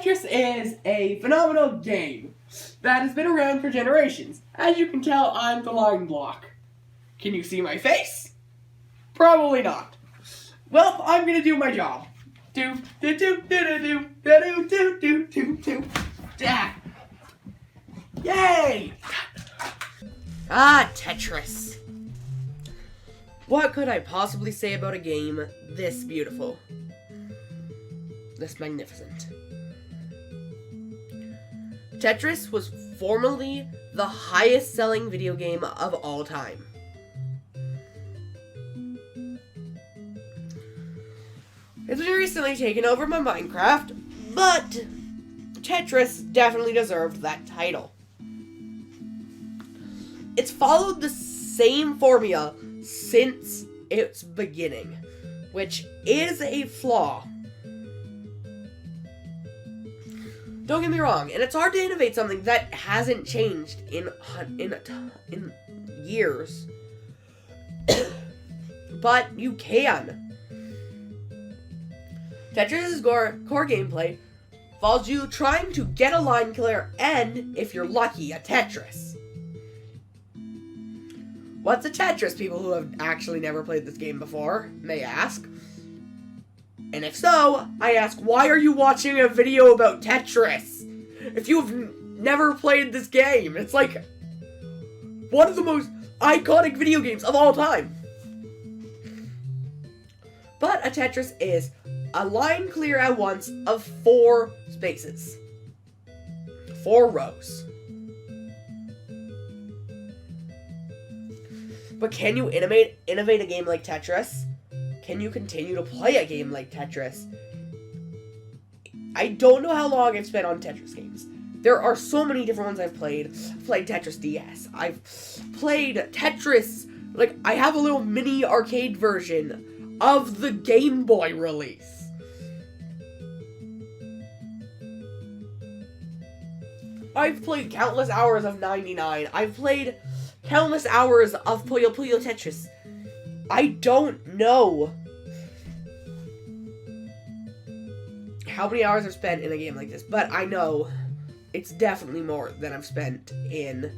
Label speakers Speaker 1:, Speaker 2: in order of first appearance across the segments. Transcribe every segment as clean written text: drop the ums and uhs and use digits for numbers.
Speaker 1: Tetris is a phenomenal game that has been around for generations. As you can tell, I'm the line block. Can you see my face? Probably not. Well, I'm gonna do my job. Do do do do do do do do do do. Yeah. Yay!
Speaker 2: Ah, Tetris. What could I possibly say about a game this beautiful? This magnificent. Tetris was formerly the highest selling video game of all time. It's been recently taken over by Minecraft, but Tetris definitely deserved that title. It's followed the same formula since its beginning, which is a flaw. Don't get me wrong, and it's hard to innovate something that hasn't changed in years. But you can. Tetris' core gameplay follows you trying to get a line killer and, if you're lucky, a Tetris. What's a Tetris, people who have actually never played this game before may ask? And if so, I ask, why are you watching a video about Tetris? If you've never played this game, it's like one of the most iconic video games of all time. But a Tetris is a line clear at once of 4 spaces. 4 rows. But can you innovate a game like Tetris? Can you continue to play a game like Tetris? I don't know how long I've spent on Tetris games. There are so many different ones I've played. I've played Tetris DS. I've played Tetris, like, I have a little mini arcade version of the Game Boy release. I've played countless hours of 99. I've played countless hours of Puyo Puyo Tetris. I don't know how many hours I've spent in a game like this, but I know it's definitely more than I've spent in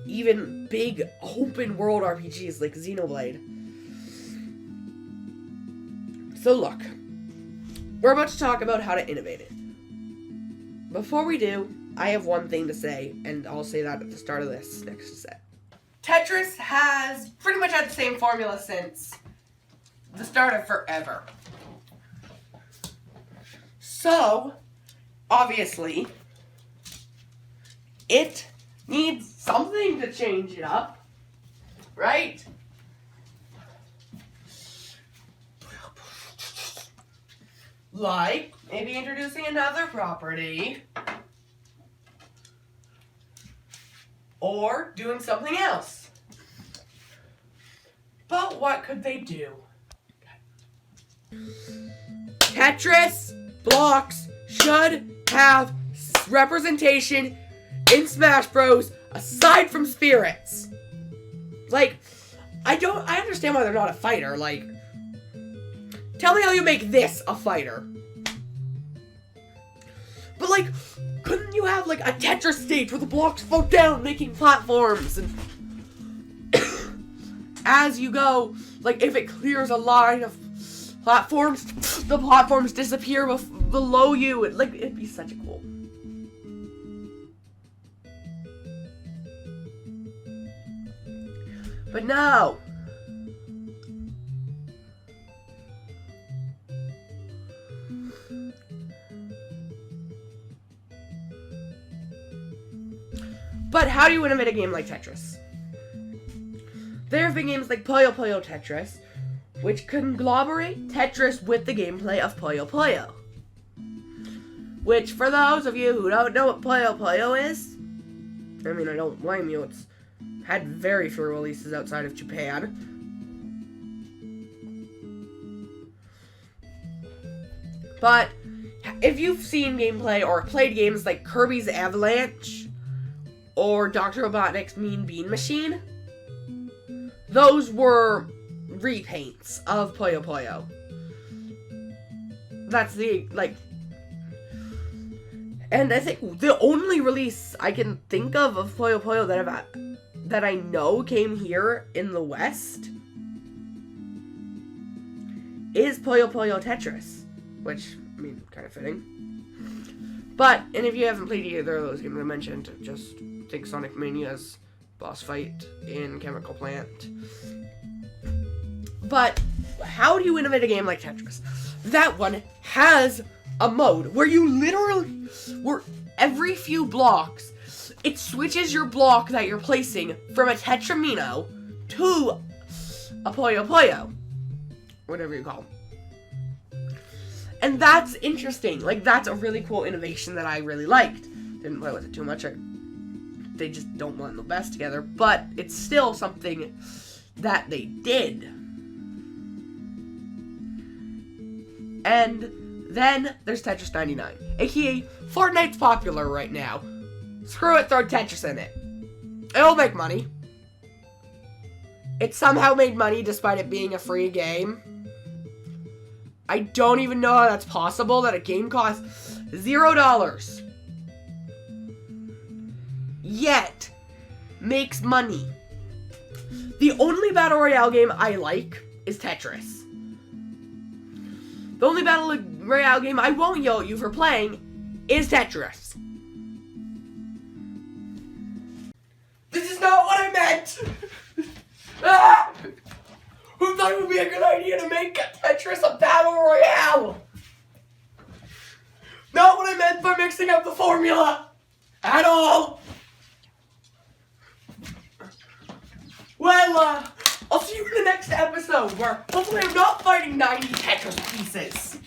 Speaker 2: even big open world RPGs like Xenoblade. So look, we're about to talk about how to innovate it. Before we do, I have one thing to say, and I'll say that at the start of this next set. Tetris has pretty much had the same formula since the start of forever. So, obviously, it needs something to change it up, right? Like, maybe introducing another property. Or doing something else. But what could they do? Tetris blocks should have representation in Smash Bros. Aside from spirits. Like, I understand why they're not a fighter. Like, tell me how you make this a fighter. But like, couldn't you have like a Tetris stage where the blocks float down, making platforms, and as you go, like if it clears a line of platforms, the platforms disappear below you. It'd be such a cool. But no. But how do you innovate a game like Tetris? There have been games like Puyo Puyo Tetris, which conglomerate Tetris with the gameplay of Puyo Puyo. Which, for those of you who don't know what Puyo Puyo is, I mean, I don't blame you, it's had very few releases outside of Japan. But if you've seen gameplay or played games like Kirby's Avalanche or Dr. Robotnik's Mean Bean Machine, those were repaints of Puyo Puyo. That's the, like, And I think the only release I can think of Puyo Puyo that I know came here in the West is Puyo Puyo Tetris, which, I mean, kind of fitting. But, and if you haven't played either of those games I mentioned, just think Sonic Mania's boss fight in Chemical Plant. But, how do you innovate a game like Tetris? That one has a mode where you literally, where every few blocks, it switches your block that you're placing from a Tetramino to a Puyo Puyo. Whatever you call them. And that's interesting. Like, that's a really cool innovation that I really liked. Didn't play with it too much. They just don't blend the best together. But it's still something that they did. And then there's Tetris 99. A.k.a. Fortnite's popular right now. Screw it, throw Tetris in it. It'll make money. It somehow made money despite it being a free game. I don't even know how that's possible, that a game costs $0. Yet, makes money. The only Battle Royale game I like is Tetris. The only Battle Royale game I won't yell at you for playing is Tetris. This is not what I meant! Ah! Who thought it would be a good idea to make Tetris a Battle Royale? Not what I meant by mixing up the formula! At all! Well, I'll see you in the next episode where hopefully I'm not fighting 90 Tetris pieces.